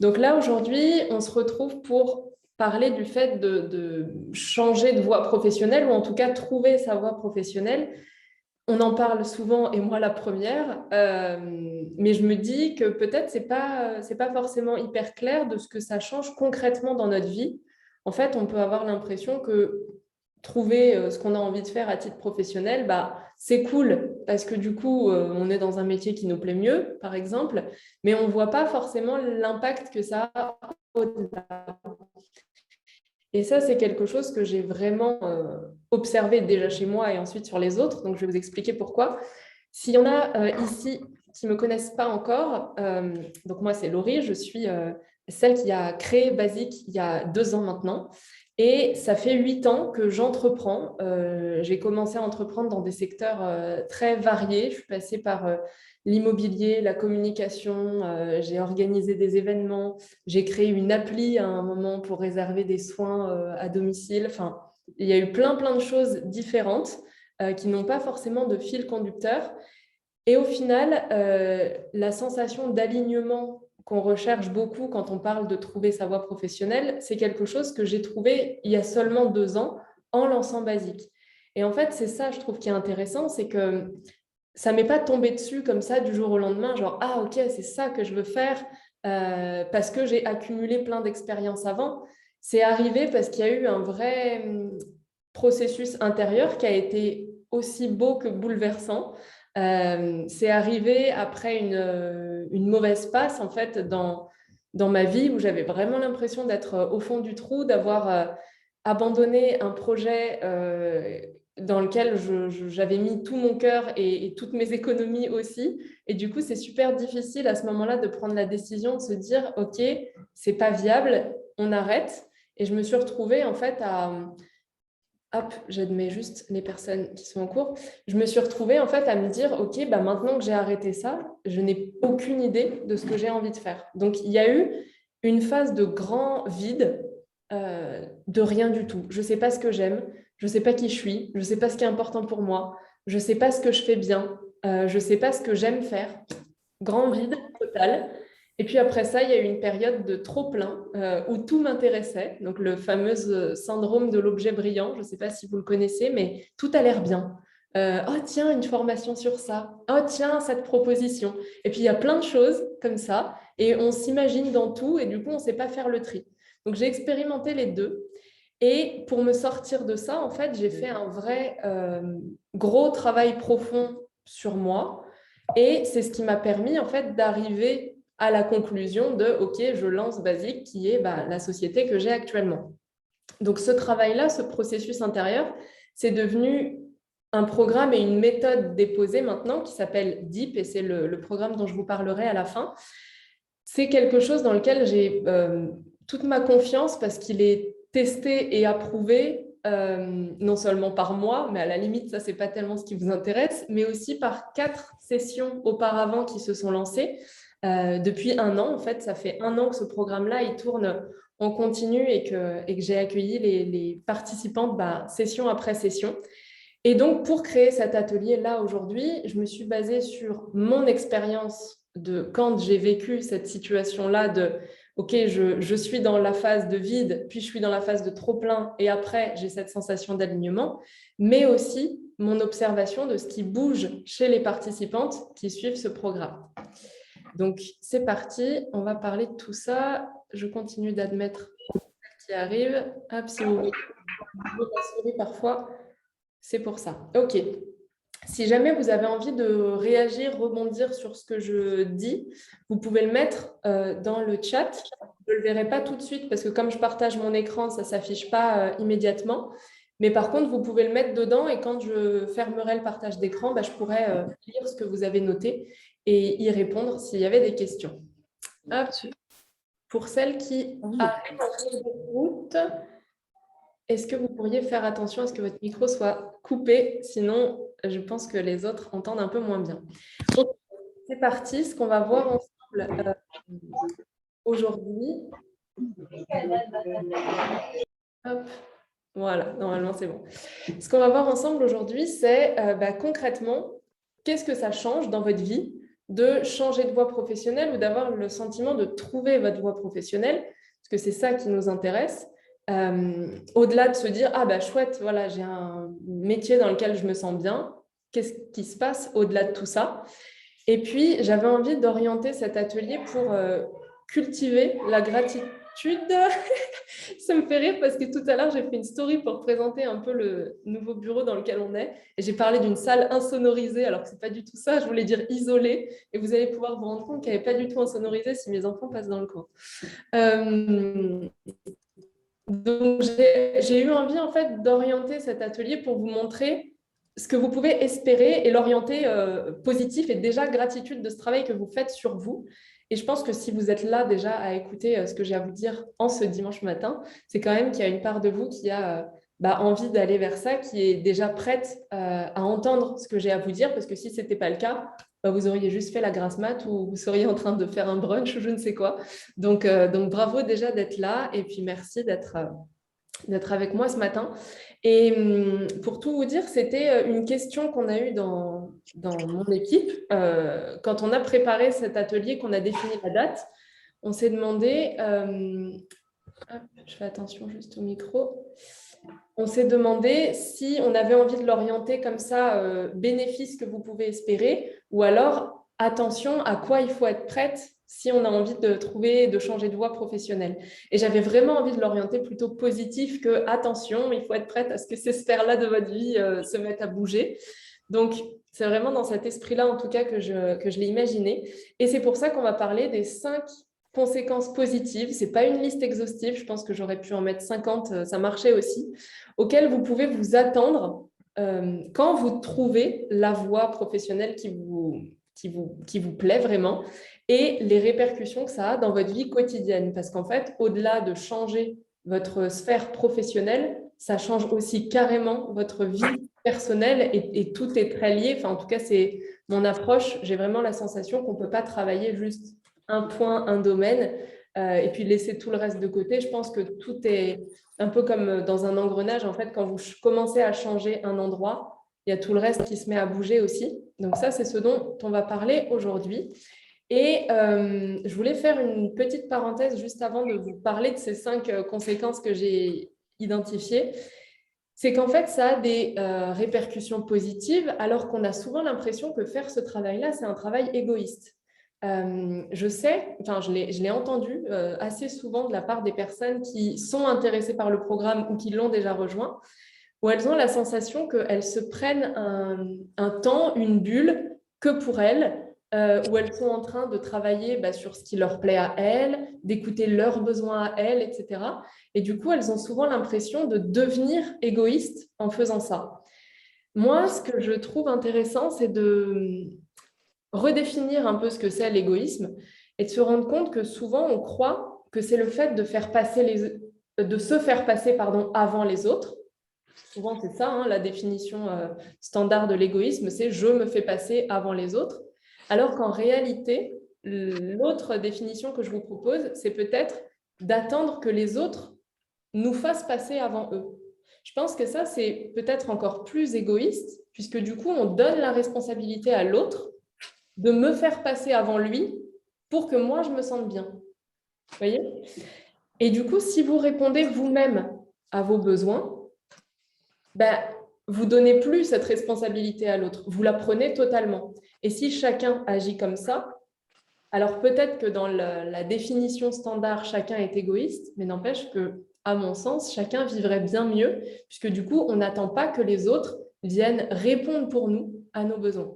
Donc là, aujourd'hui, on se retrouve pour parler du fait de changer de voie professionnelle ou en tout cas trouver sa voie professionnelle. On en parle souvent et moi la première, mais je me dis que peut-être c'est pas forcément hyper clair de ce que ça change concrètement dans notre vie. En fait, on peut avoir l'impression que trouver ce qu'on a envie de faire à titre professionnel, bah, c'est cool parce que du coup, on est dans un métier qui nous plaît mieux, par exemple, mais on ne voit pas forcément l'impact que ça a au-delà. Et ça, c'est quelque chose que j'ai vraiment observé déjà chez moi et ensuite sur les autres. Donc, je vais vous expliquer pourquoi. S'il y en a ici qui ne me connaissent pas encore, donc moi, c'est Laurie, je suis celle qui a créé Basic il y a 2 ans maintenant. Et ça fait 8 ans que j'entreprends. J'ai commencé à entreprendre dans des secteurs très variés. Je suis passée par l'immobilier, la communication, j'ai organisé des événements, j'ai créé une appli à un moment pour réserver des soins à domicile. Enfin, il y a eu plein de choses différentes qui n'ont pas forcément de fil conducteur. Et au final, la sensation d'alignement qu'on recherche beaucoup quand on parle de trouver sa voie professionnelle, c'est quelque chose que j'ai trouvé il y a seulement 2 ans en lançant Basique. Et en fait, c'est ça, je trouve, qui est intéressant, c'est que ça m'est pas tombé dessus comme ça du jour au lendemain, genre, ah ok, c'est ça que je veux faire, parce que j'ai accumulé plein d'expériences avant. C'est arrivé parce qu'il y a eu un vrai processus intérieur qui a été aussi beau que bouleversant. C'est arrivé après une mauvaise passe, en fait, dans ma vie où j'avais vraiment l'impression d'être au fond du trou, d'avoir abandonné un projet dans lequel j'avais mis tout mon cœur et toutes mes économies aussi. Et du coup, c'est super difficile à ce moment-là de prendre la décision de se dire, OK, c'est pas viable, on arrête. Et je me suis retrouvée en fait à... Hop, j'admets juste les personnes qui sont en cours. Je me suis retrouvée en fait à me dire, OK, bah maintenant que j'ai arrêté ça, je n'ai aucune idée de ce que j'ai envie de faire. Donc, il y a eu une phase de grand vide, de rien du tout. Je ne sais pas ce que j'aime, je ne sais pas qui je suis, je ne sais pas ce qui est important pour moi, je ne sais pas ce que je fais bien, je ne sais pas ce que j'aime faire. Grand vide total. Et puis après ça, il y a eu une période de trop-plein où tout m'intéressait. Donc le fameux syndrome de l'objet brillant, je ne sais pas si vous le connaissez, mais tout a l'air bien. Oh tiens, une formation sur ça. Oh tiens, cette proposition. Et puis il y a plein de choses comme ça. Et on s'imagine dans tout et du coup, on ne sait pas faire le tri. Donc j'ai expérimenté les deux. Et pour me sortir de ça, en fait, j'ai fait un vrai gros travail profond sur moi. Et c'est ce qui m'a permis, en fait, d'arriver à la conclusion de OK, je lance Basique, qui est la société que j'ai actuellement. Donc, ce travail-là, ce processus intérieur, c'est devenu un programme et une méthode déposée maintenant qui s'appelle DEEP, et c'est le programme dont je vous parlerai à la fin. C'est quelque chose dans lequel j'ai toute ma confiance parce qu'il est testé et approuvé, non seulement par moi, mais à la limite, ça, c'est pas tellement ce qui vous intéresse, mais aussi par 4 sessions auparavant qui se sont lancées depuis 1 an. En fait, ça fait 1 an que ce programme-là, il tourne en continu et que j'ai accueilli les participantes session après session. Et donc, pour créer cet atelier-là aujourd'hui, je me suis basée sur mon expérience de quand j'ai vécu cette situation-là de OK, je suis dans la phase de vide, puis je suis dans la phase de trop-plein, et après, j'ai cette sensation d'alignement, mais aussi mon observation de ce qui bouge chez les participantes qui suivent ce programme. Donc, c'est parti, on va parler de tout ça. Je continue d'admettre ce qui arrive. Hop, si vous voulez, la souris parfois. C'est pour ça. OK. Si jamais vous avez envie de réagir, rebondir sur ce que je dis, vous pouvez le mettre dans le chat. Je ne le verrai pas tout de suite parce que comme je partage mon écran, ça ne s'affiche pas immédiatement. Mais par contre, vous pouvez le mettre dedans et quand je fermerai le partage d'écran, je pourrai lire ce que vous avez noté et y répondre s'il y avait des questions. Hop. Pour celles qui arrivent en cours de route, est-ce que vous pourriez faire attention à ce que votre micro soit coupé? Sinon, je pense que les autres entendent un peu moins bien. Donc, c'est parti. Ce qu'on va voir ensemble aujourd'hui. Hop, voilà, normalement c'est bon. Ce qu'on va voir ensemble aujourd'hui, c'est concrètement, qu'est-ce que ça change dans votre vie de changer de voie professionnelle ou d'avoir le sentiment de trouver votre voie professionnelle, parce que c'est ça qui nous intéresse. Au-delà de se dire, ah bah chouette, voilà, j'ai un métier dans lequel je me sens bien, qu'est-ce qui se passe au-delà de tout ça? Et puis, j'avais envie d'orienter cet atelier pour cultiver la gratitude. Ça me fait rire parce que tout à l'heure, j'ai fait une story pour présenter un peu le nouveau bureau dans lequel on est. Et j'ai parlé d'une salle insonorisée, alors que ce n'est pas du tout ça. Je voulais dire isolée. Et vous allez pouvoir vous rendre compte qu'elle n'est pas du tout insonorisée si mes enfants passent dans le coin. Donc, j'ai eu envie en fait d'orienter cet atelier pour vous montrer ce que vous pouvez espérer et l'orienter positif et déjà gratitude de ce travail que vous faites sur vous. Et je pense que si vous êtes là déjà à écouter ce que j'ai à vous dire en ce dimanche matin, c'est quand même qu'il y a une part de vous qui a envie d'aller vers ça, qui est déjà prête à entendre ce que j'ai à vous dire, parce que si ce n'était pas le cas, vous auriez juste fait la grasse mat ou vous seriez en train de faire un brunch ou je ne sais quoi. Donc bravo déjà d'être là et puis merci d'être avec moi ce matin. Et pour tout vous dire, c'était une question qu'on a eue dans mon équipe. Quand on a préparé cet atelier, qu'on a défini la date, on s'est demandé, je fais attention juste au micro, on s'est demandé si on avait envie de l'orienter comme ça, bénéfice que vous pouvez espérer, ou alors attention à quoi il faut être prête si on a envie de trouver, de changer de voie professionnelle. Et j'avais vraiment envie de l'orienter plutôt positif que attention, il faut être prête à ce que ces sphères-là de votre vie se mettent à bouger. Donc, c'est vraiment dans cet esprit-là, en tout cas, que je l'ai imaginé. Et c'est pour ça qu'on va parler des 5 conséquences positives. Ce n'est pas une liste exhaustive, je pense que j'aurais pu en mettre 50, ça marchait aussi, auxquelles vous pouvez vous attendre quand vous trouvez la voie professionnelle qui vous plaît vraiment et les répercussions que ça a dans votre vie quotidienne. Parce qu'en fait, au-delà de changer votre sphère professionnelle, ça change aussi carrément votre vie personnelle et tout est très lié. Enfin, en tout cas, c'est mon approche. J'ai vraiment la sensation qu'on ne peut pas travailler juste un point, un domaine, et puis laisser tout le reste de côté. Je pense que tout est un peu comme dans un engrenage. En fait, quand vous commencez à changer un endroit, il y a tout le reste qui se met à bouger aussi. Donc ça, c'est ce dont on va parler aujourd'hui. Et je voulais faire une petite parenthèse juste avant de vous parler de ces 5 conséquences que j'ai identifiées. C'est qu'en fait, ça a des répercussions positives, alors qu'on a souvent l'impression que faire ce travail-là, c'est un travail égoïste. Je sais, enfin, je l'ai entendu assez souvent de la part des personnes qui sont intéressées par le programme ou qui l'ont déjà rejoint, où elles ont la sensation qu'elles se prennent un temps, une bulle que pour elles, où elles sont en train de travailler sur ce qui leur plaît à elles, d'écouter leurs besoins à elles, etc. Et du coup, elles ont souvent l'impression de devenir égoïstes en faisant ça. Moi, ce que je trouve intéressant, c'est de redéfinir un peu ce que c'est l'égoïsme et de se rendre compte que souvent, on croit que c'est le fait de se faire passer avant les autres. Souvent, c'est ça, hein, la définition standard de l'égoïsme, c'est « je me fais passer avant les autres ». Alors qu'en réalité, l'autre définition que je vous propose, c'est peut-être d'attendre que les autres nous fassent passer avant eux. Je pense que ça, c'est peut-être encore plus égoïste, puisque du coup, on donne la responsabilité à l'autre de me faire passer avant lui pour que moi, je me sente bien. Vous voyez ? Et du coup, si vous répondez vous-même à vos besoins, vous ne donnez plus cette responsabilité à l'autre, vous la prenez totalement. Et si chacun agit comme ça, alors peut-être que dans la définition standard, chacun est égoïste, mais n'empêche que, à mon sens, chacun vivrait bien mieux, puisque du coup, on n'attend pas que les autres viennent répondre pour nous à nos besoins.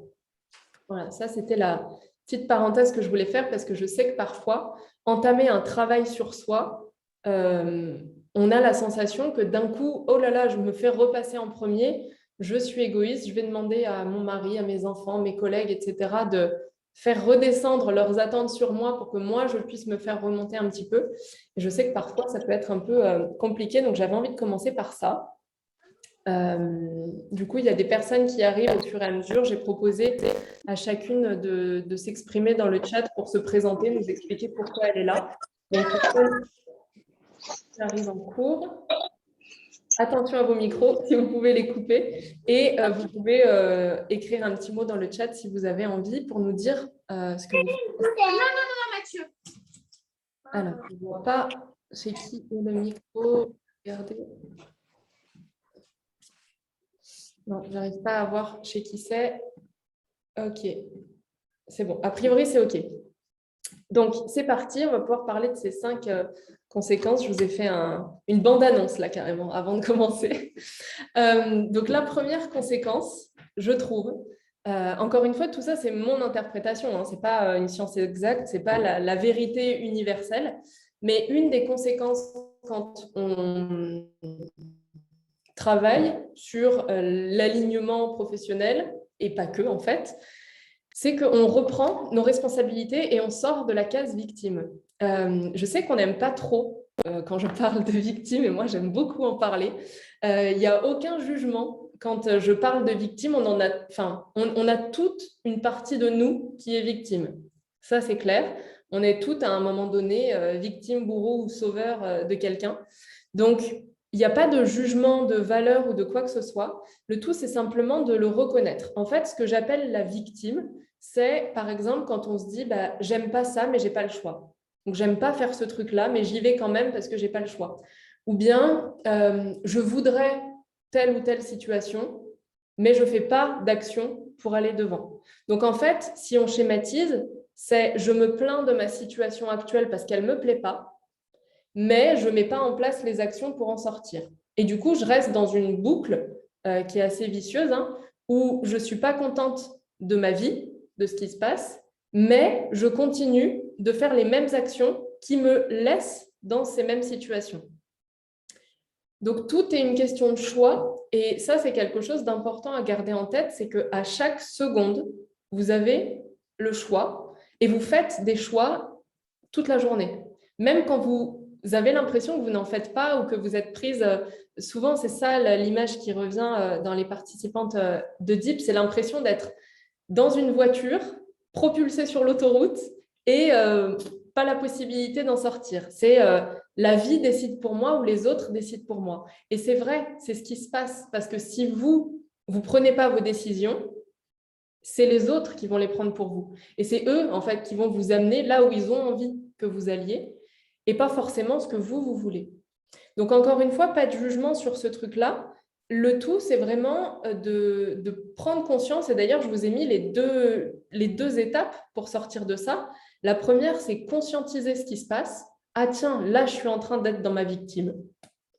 Voilà, ça c'était la petite parenthèse que je voulais faire, parce que je sais que parfois, entamer un travail sur soi, on a la sensation que d'un coup, oh là là, je me fais repasser en premier, je suis égoïste, je vais demander à mon mari, à mes enfants, mes collègues, etc., de faire redescendre leurs attentes sur moi pour que moi, je puisse me faire remonter un petit peu. Et je sais que parfois, ça peut être un peu compliqué, donc j'avais envie de commencer par ça. Du coup, il y a des personnes qui arrivent au fur et à mesure. J'ai proposé à chacune de s'exprimer dans le chat pour se présenter, nous expliquer pourquoi elle est là. Donc, qui arrive en cours. Attention à vos micros, si vous pouvez les couper. Et vous pouvez écrire un petit mot dans le chat si vous avez envie pour nous dire ce que vous faites. Non, Mathieu. Alors, je ne vois pas chez qui est le micro. Regardez. Non, je n'arrive pas à voir chez qui c'est. OK. C'est bon. A priori, c'est OK. Donc, c'est parti. On va pouvoir parler de ces 5 conséquences. Je vous ai fait une bande-annonce, là, carrément, avant de commencer. Donc, la première conséquence, je trouve, encore une fois, tout ça, c'est mon interprétation. Hein, ce n'est pas une science exacte, ce n'est pas la vérité universelle. Mais une des conséquences quand on travaille sur l'alignement professionnel, et pas que, en fait, c'est qu'on reprend nos responsabilités et on sort de la case victime. Je sais qu'on n'aime pas trop quand je parle de victime, et moi j'aime beaucoup en parler. Il n'y a aucun jugement. Quand je parle de victime, on a toute une partie de nous qui est victime. Ça, c'est clair. On est toutes à un moment donné victime, bourreau ou sauveur de quelqu'un. Donc, il n'y a pas de jugement de valeur ou de quoi que ce soit. Le tout, c'est simplement de le reconnaître. En fait, ce que j'appelle la victime, c'est par exemple quand on se dit j'aime pas ça, mais j'ai pas le choix. Donc, j'aime pas faire ce truc-là, mais j'y vais quand même parce que j'ai pas le choix. Ou bien, je voudrais telle ou telle situation, mais je fais pas d'action pour aller devant. Donc, en fait, si on schématise, c'est je me plains de ma situation actuelle parce qu'elle me plaît pas, mais je ne mets pas en place les actions pour en sortir. Et du coup, je reste dans une boucle qui est assez vicieuse, hein, où je ne suis pas contente de ma vie, de ce qui se passe, mais je continue de faire les mêmes actions qui me laissent dans ces mêmes situations. Donc, tout est une question de choix. Et ça, c'est quelque chose d'important à garder en tête, c'est qu'à chaque seconde, vous avez le choix et vous faites des choix toute la journée. Même quand vous avez l'impression que vous n'en faites pas ou que vous êtes prise, souvent c'est ça l'image qui revient dans les participantes de Deep, c'est l'impression d'être dans une voiture, propulsée sur l'autoroute et pas la possibilité d'en sortir. C'est la vie décide pour moi ou les autres décident pour moi. Et c'est vrai, c'est ce qui se passe parce que si vous ne prenez pas vos décisions, c'est les autres qui vont les prendre pour vous. Et c'est eux, en fait, qui vont vous amener là où ils ont envie que vous alliez et pas forcément ce que vous voulez. Donc, encore une fois, pas de jugement sur ce truc-là. Le tout, c'est vraiment de prendre conscience. Et d'ailleurs, je vous ai mis les deux étapes pour sortir de ça. La première, c'est conscientiser ce qui se passe. Ah tiens, là, je suis en train d'être dans ma victime.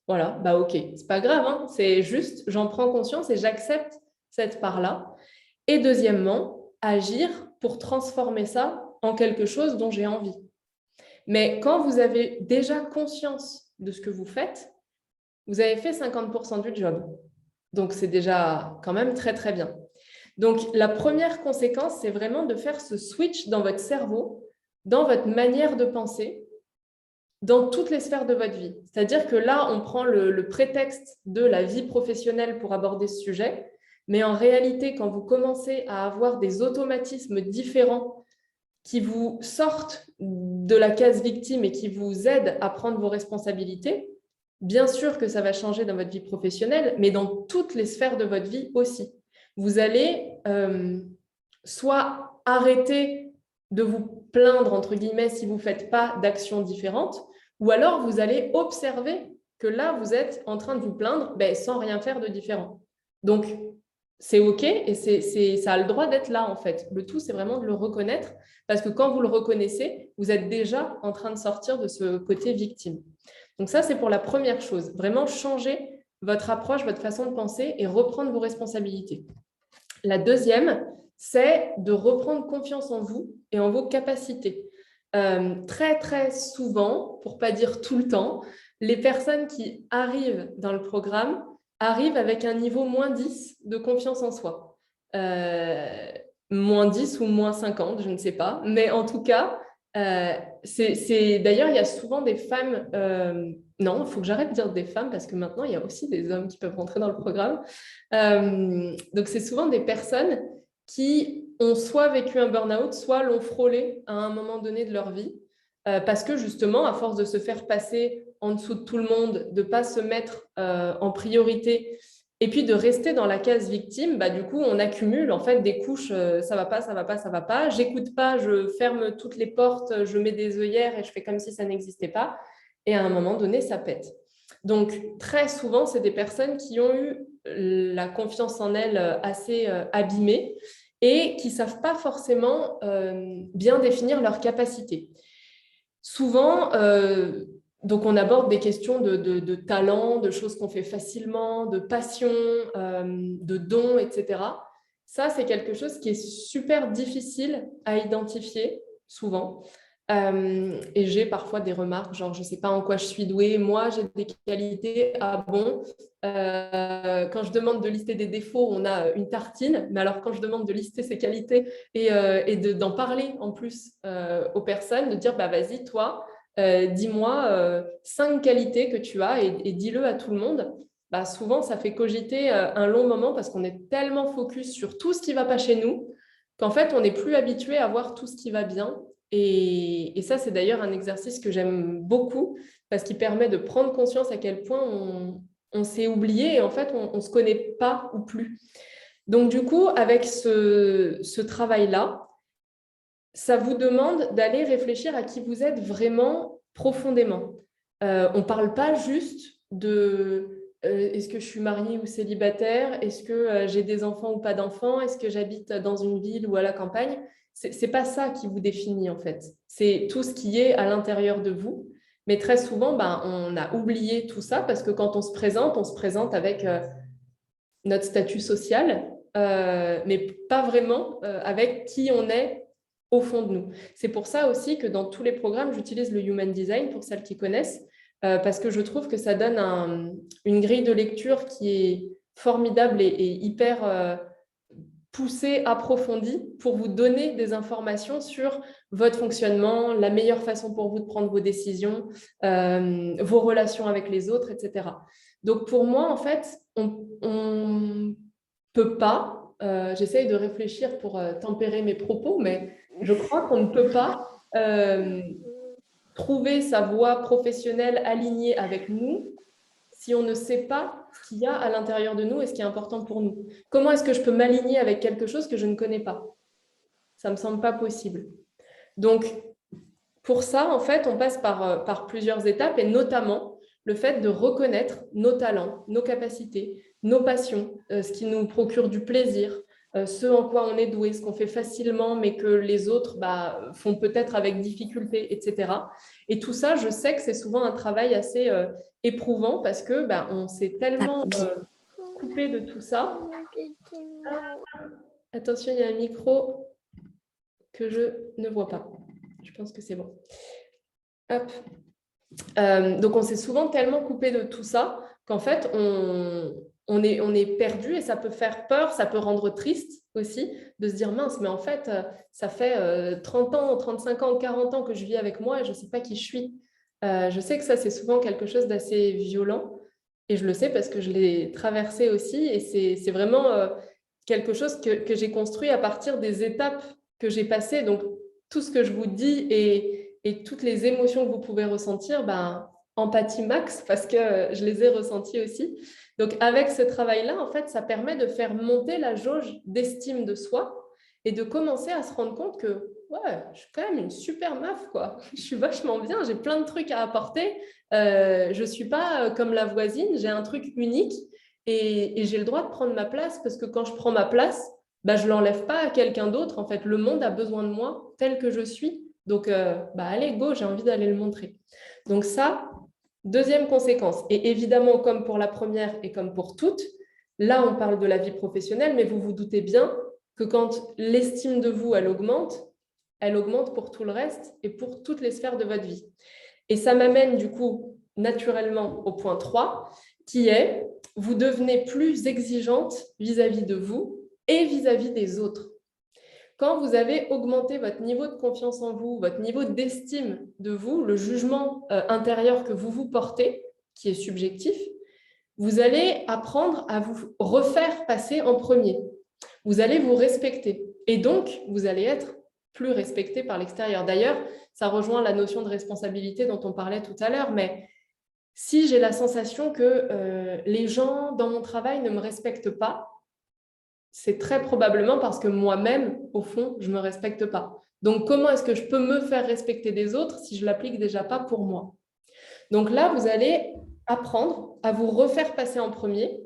Voilà, bah ok, c'est pas grave, hein, c'est juste, j'en prends conscience et j'accepte cette part-là. Et deuxièmement, agir pour transformer ça en quelque chose dont j'ai envie. Mais quand vous avez déjà conscience de ce que vous faites, vous avez fait 50% du job. Donc, c'est déjà quand même très, très bien. Donc, la première conséquence, c'est vraiment de faire ce switch dans votre cerveau, dans votre manière de penser, dans toutes les sphères de votre vie. C'est-à-dire que là, on prend le prétexte de la vie professionnelle pour aborder ce sujet, mais en réalité, quand vous commencez à avoir des automatismes différents qui vous sortent de la case victime et qui vous aident à prendre vos responsabilités, bien sûr que ça va changer dans votre vie professionnelle, mais dans toutes les sphères de votre vie aussi. Vous allez soit arrêter de vous plaindre, entre guillemets, si vous ne faites pas d'actions différentes, ou alors vous allez observer que là, vous êtes en train de vous plaindre sans rien faire de différent. Donc, c'est OK et ça a le droit d'être là, en fait. Le tout, c'est vraiment de le reconnaître parce que quand vous le reconnaissez, vous êtes déjà en train de sortir de ce côté victime. Donc ça, c'est pour la première chose. Vraiment changer votre approche, votre façon de penser et reprendre vos responsabilités. La deuxième, c'est de reprendre confiance en vous et en vos capacités. Très, très souvent, pour ne pas dire tout le temps, les personnes qui arrivent dans le programme arrivent avec un niveau moins 10 de confiance en soi. Moins 10 ou moins 50, je ne sais pas. Mais en tout cas, d'ailleurs, il y a souvent des femmes... non, il faut que j'arrête de dire des femmes parce que maintenant, il y a aussi des hommes qui peuvent rentrer dans le programme. Donc, c'est souvent des personnes qui ont soit vécu un burn-out, soit l'ont frôlé à un moment donné de leur vie. parce que justement, à force de se faire passer en dessous de tout le monde, de ne pas se mettre en priorité, et puis de rester dans la case victime, du coup, on accumule en fait des couches, ça va pas, ça va pas, ça va pas, j'écoute pas, je ferme toutes les portes, je mets des œillères et je fais comme si ça n'existait pas. Et à un moment donné, ça pète. Donc, très souvent, c'est des personnes qui ont eu la confiance en elles assez abîmée et qui ne savent pas forcément bien définir leurs capacités. Souvent, donc on aborde des questions de talent, de choses qu'on fait facilement, de passion, de dons, etc. Ça, c'est quelque chose qui est super difficile à identifier, souvent. Et j'ai parfois des remarques, genre, je ne sais pas en quoi je suis douée, moi, j'ai des qualités, ah bon. Quand je demande de lister des défauts, on a une tartine, mais alors quand je demande de lister ses qualités et d'en parler en plus aux personnes, de dire, vas-y, toi, dis-moi 5 qualités que tu as et dis-le à tout le monde. Souvent, ça fait cogiter un long moment parce qu'on est tellement focus sur tout ce qui ne va pas chez nous qu'en fait, on n'est plus habitué à voir tout ce qui va bien. Et ça, c'est d'ailleurs un exercice que j'aime beaucoup parce qu'il permet de prendre conscience à quel point on s'est oublié et en fait, on ne se connaît pas ou plus. Donc, du coup, avec ce travail-là, ça vous demande d'aller réfléchir à qui vous êtes vraiment profondément. On ne parle pas juste de est-ce que je suis mariée ou célibataire, est-ce que j'ai des enfants ou pas d'enfants, est-ce que j'habite dans une ville ou à la campagne. C'est pas ça qui vous définit en fait. C'est tout ce qui est à l'intérieur de vous. Mais très souvent, on a oublié tout ça parce que quand on se présente avec notre statut social, mais pas vraiment avec qui on est au fond de nous. C'est pour ça aussi que dans tous les programmes, j'utilise le Human Design pour celles qui connaissent, parce que je trouve que ça donne une grille de lecture qui est formidable et hyper poussée, approfondie, pour vous donner des informations sur votre fonctionnement, la meilleure façon pour vous de prendre vos décisions, vos relations avec les autres, etc. Donc pour moi, en fait, on ne peut pas, j'essaye de réfléchir pour tempérer mes propos, mais je crois qu'on ne peut pas trouver sa voie professionnelle alignée avec nous si on ne sait pas ce qu'il y a à l'intérieur de nous et ce qui est important pour nous. Comment est-ce que je peux m'aligner avec quelque chose que je ne connais pas? Ça ne me semble pas possible. Donc, pour ça, en fait, on passe par plusieurs étapes et notamment le fait de reconnaître nos talents, nos capacités, nos passions, ce qui nous procure du plaisir, ce en quoi on est doué, ce qu'on fait facilement, mais que les autres font peut-être avec difficulté, etc. Et tout ça, je sais que c'est souvent un travail assez éprouvant parce que on s'est tellement coupé de tout ça. Attention, il y a un micro que je ne vois pas. Je pense que c'est bon. Hop. Donc, on s'est souvent tellement coupé de tout ça qu'en fait, on est perdu et ça peut faire peur, ça peut rendre triste aussi de se dire mince, mais en fait, ça fait 30 ans, 35 ans, 40 ans que je vis avec moi et je ne sais pas qui je suis. Je sais que ça, c'est souvent quelque chose d'assez violent et je le sais parce que je l'ai traversé aussi et c'est vraiment quelque chose que j'ai construit à partir des étapes que j'ai passées. Donc, tout ce que je vous dis et toutes les émotions que vous pouvez ressentir, empathie max, parce que je les ai ressenties aussi. Donc, avec ce travail-là, en fait, ça permet de faire monter la jauge d'estime de soi et de commencer à se rendre compte que, ouais, je suis quand même une super meuf, quoi. Je suis vachement bien, j'ai plein de trucs à apporter. Je ne suis pas comme la voisine, j'ai un truc unique et j'ai le droit de prendre ma place parce que quand je prends ma place, je ne l'enlève pas à quelqu'un d'autre. En fait, le monde a besoin de moi tel que je suis. Donc, allez, go, j'ai envie d'aller le montrer. Donc ça, deuxième conséquence. Et évidemment, comme pour la première et comme pour toutes, là, on parle de la vie professionnelle, mais vous vous doutez bien que quand l'estime de vous, elle augmente pour tout le reste et pour toutes les sphères de votre vie. Et ça m'amène du coup naturellement au point 3, qui est, vous devenez plus exigeante vis-à-vis de vous et vis-à-vis des autres. Quand vous avez augmenté votre niveau de confiance en vous, votre niveau d'estime de vous, le jugement intérieur que vous vous portez, qui est subjectif, vous allez apprendre à vous refaire passer en premier. Vous allez vous respecter et donc vous allez être plus respecté par l'extérieur. D'ailleurs, ça rejoint la notion de responsabilité dont on parlait tout à l'heure, mais si j'ai la sensation que les gens dans mon travail ne me respectent pas, c'est très probablement parce que moi-même, au fond, je ne me respecte pas. Donc, comment est-ce que je peux me faire respecter des autres si je ne l'applique déjà pas pour moi? Donc là, vous allez apprendre à vous refaire passer en premier,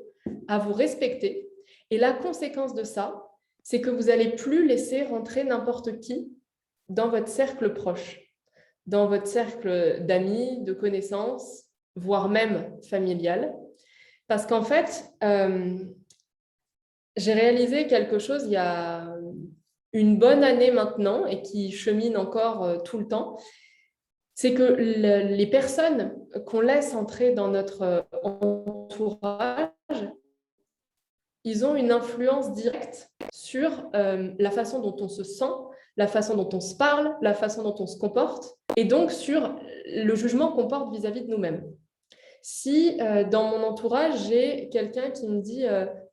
à vous respecter. Et la conséquence de ça, c'est que vous n'allez plus laisser rentrer n'importe qui dans votre cercle proche, dans votre cercle d'amis, de connaissances, voire même familial. Parce qu'en fait, j'ai réalisé quelque chose il y a une bonne année maintenant et qui chemine encore tout le temps, c'est que les personnes qu'on laisse entrer dans notre entourage, ils ont une influence directe sur la façon dont on se sent, la façon dont on se parle, la façon dont on se comporte, et donc sur le jugement qu'on porte vis-à-vis de nous-mêmes. Si dans mon entourage, j'ai quelqu'un qui me dit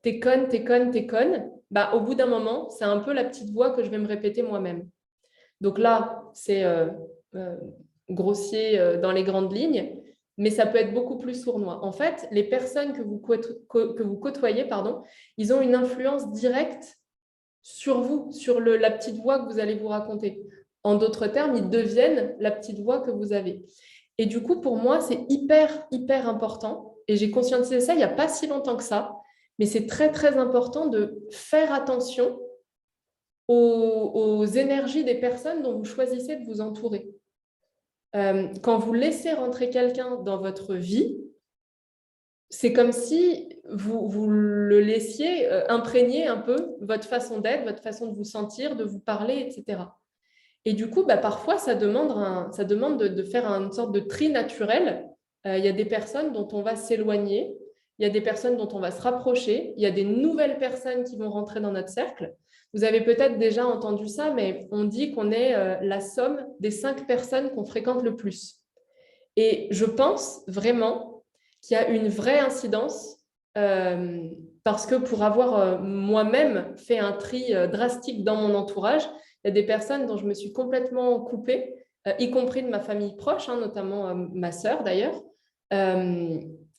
t'es conne, t'es conne, t'es conne, bah, au bout d'un moment, c'est un peu la petite voix que je vais me répéter moi-même. Donc là, c'est grossier dans les grandes lignes, mais ça peut être beaucoup plus sournois. En fait, les personnes que vous côtoyez, ils ont une influence directe sur vous, sur la petite voix que vous allez vous raconter. En d'autres termes, ils deviennent la petite voix que vous avez. Et du coup, pour moi, c'est hyper, hyper important. Et j'ai conscientisé ça il n'y a pas si longtemps que ça. Mais c'est très, très important de faire attention aux énergies des personnes dont vous choisissez de vous entourer. Quand vous laissez rentrer quelqu'un dans votre vie, c'est comme si vous le laissiez imprégner un peu votre façon d'être, votre façon de vous sentir, de vous parler, etc. Et du coup, parfois, ça demande de faire une sorte de tri naturel. Il y a des personnes dont on va s'éloigner, il y a des personnes dont on va se rapprocher, il y a des nouvelles personnes qui vont rentrer dans notre cercle. Vous avez peut-être déjà entendu ça, mais on dit qu'on est la somme des 5 personnes qu'on fréquente le plus. Et je pense vraiment qu'il y a une vraie incidence parce que pour avoir moi-même fait un tri drastique dans mon entourage, il y a des personnes dont je me suis complètement coupée, y compris de ma famille proche, notamment ma sœur d'ailleurs.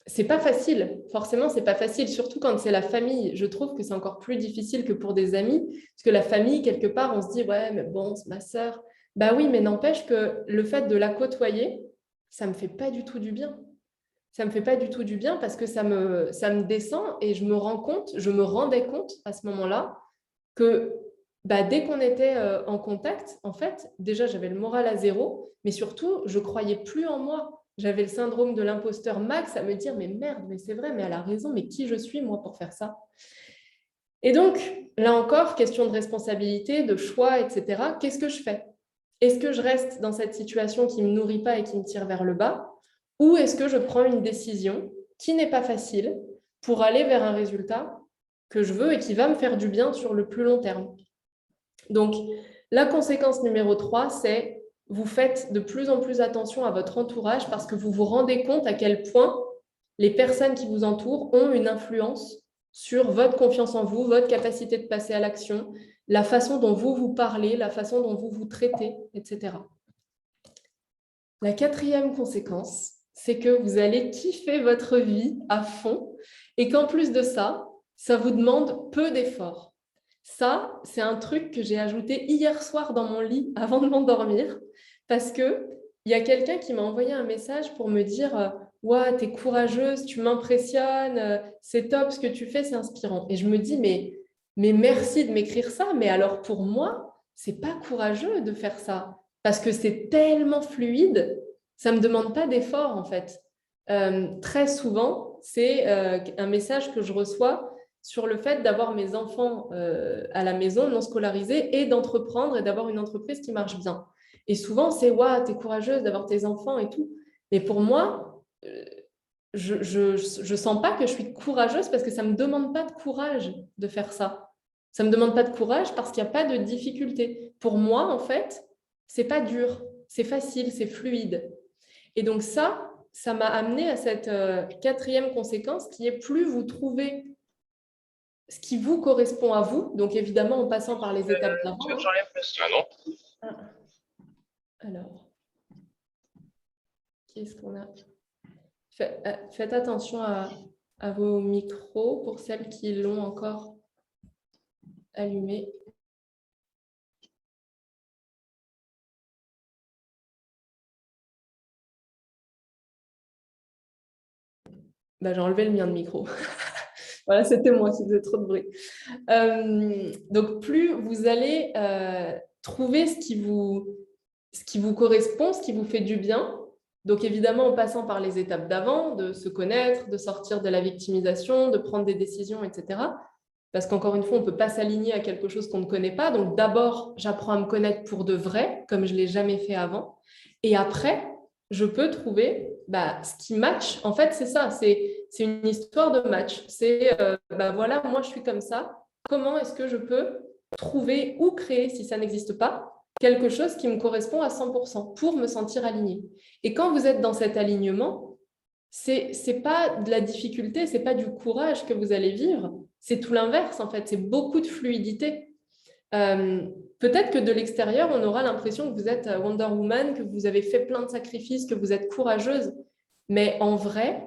C'est pas facile, forcément, c'est pas facile, surtout quand c'est la famille. Je trouve que c'est encore plus difficile que pour des amis, parce que la famille, quelque part, on se dit, ouais, mais bon, c'est ma sœur. Bah oui, mais n'empêche que le fait de la côtoyer, ça me fait pas du tout du bien. Ça me fait pas du tout du bien parce que ça me descend et je me rendais compte à ce moment-là que dès qu'on était en contact, en fait, déjà, j'avais le moral à zéro, mais surtout, je croyais plus en moi. J'avais le syndrome de l'imposteur max à me dire, mais merde, mais c'est vrai, mais elle a raison, mais qui je suis, moi, pour faire ça? Et donc, là encore, question de responsabilité, de choix, etc. Qu'est-ce que je fais? Est-ce que je reste dans cette situation qui ne me nourrit pas et qui me tire vers le bas? Ou est-ce que je prends une décision qui n'est pas facile pour aller vers un résultat que je veux et qui va me faire du bien sur le plus long terme? Donc, la conséquence numéro 3, c'est vous faites de plus en plus attention à votre entourage parce que vous vous rendez compte à quel point les personnes qui vous entourent ont une influence sur votre confiance en vous, votre capacité de passer à l'action, la façon dont vous vous parlez, la façon dont vous vous traitez, etc. La 4e conséquence, c'est que vous allez kiffer votre vie à fond et qu'en plus de ça, ça vous demande peu d'efforts. Ça, c'est un truc que j'ai ajouté hier soir dans mon lit avant de m'endormir parce qu'il y a quelqu'un qui m'a envoyé un message pour me dire « Ouah, t'es courageuse, tu m'impressionnes, c'est top ce que tu fais, c'est inspirant. » Et je me dis « Mais merci de m'écrire ça, mais alors pour moi, c'est pas courageux de faire ça parce que c'est tellement fluide, ça ne me demande pas d'effort en fait. » Très souvent, c'est un message que je reçois sur le fait d'avoir mes enfants à la maison, non scolarisés, et d'entreprendre et d'avoir une entreprise qui marche bien. Et souvent, c'est « Waouh, t'es courageuse d'avoir tes enfants et tout. » Mais pour moi, je sens pas que je suis courageuse parce que ça me demande pas de courage de faire ça. Ça me demande pas de courage parce qu'il n'y a pas de difficulté. Pour moi, en fait, c'est pas dur, c'est facile, c'est fluide. Et donc ça m'a amené à cette 4e conséquence qui est plus vous trouvez ce qui vous correspond à vous, donc évidemment en passant par les étapes d'avant. Tu veux que j'enlève le son? Ah non. Ah, alors, qu'est-ce qu'on a? Faites attention à vos micros pour celles qui l'ont encore allumé. Bah, j'ai enlevé le mien de micro. Voilà, c'était moi qui faisais trop de bruit. Donc, plus vous allez trouver ce qui vous correspond, ce qui vous fait du bien. Donc, évidemment, en passant par les étapes d'avant, de se connaître, de sortir de la victimisation, de prendre des décisions, etc. Parce qu'encore une fois, on ne peut pas s'aligner à quelque chose qu'on ne connaît pas. Donc, d'abord, j'apprends à me connaître pour de vrai, comme je ne l'ai jamais fait avant. Et après, je peux trouver ce qui match. En fait, c'est ça, c'est une histoire de match. C'est, voilà, moi, je suis comme ça. Comment est-ce que je peux trouver ou créer, si ça n'existe pas, quelque chose qui me correspond à 100% pour me sentir alignée. Et quand vous êtes dans cet alignement, c'est pas de la difficulté, c'est pas du courage que vous allez vivre, c'est tout l'inverse en fait, c'est beaucoup de fluidité. Peut-être que de l'extérieur, on aura l'impression que vous êtes Wonder Woman, que vous avez fait plein de sacrifices, que vous êtes courageuse, mais en vrai,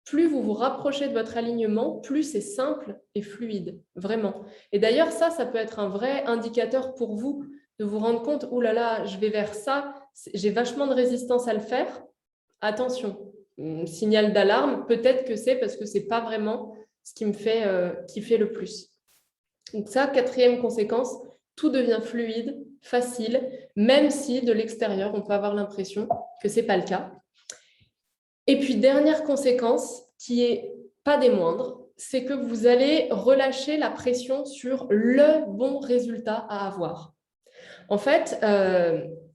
plus vous vous rapprochez de votre alignement, plus c'est simple et fluide, vraiment. Et d'ailleurs, ça peut être un vrai indicateur pour vous de vous rendre compte, oh là là, je vais vers ça, j'ai vachement de résistance à le faire. Attention, signal d'alarme, peut-être que c'est parce que ce n'est pas vraiment ce qui me fait kiffer le plus. Donc ça, quatrième conséquence, tout devient fluide, facile, même si de l'extérieur, on peut avoir l'impression que ce n'est pas le cas. Et puis, dernière conséquence, qui n'est pas des moindres, c'est que vous allez relâcher la pression sur le bon résultat à avoir. En fait,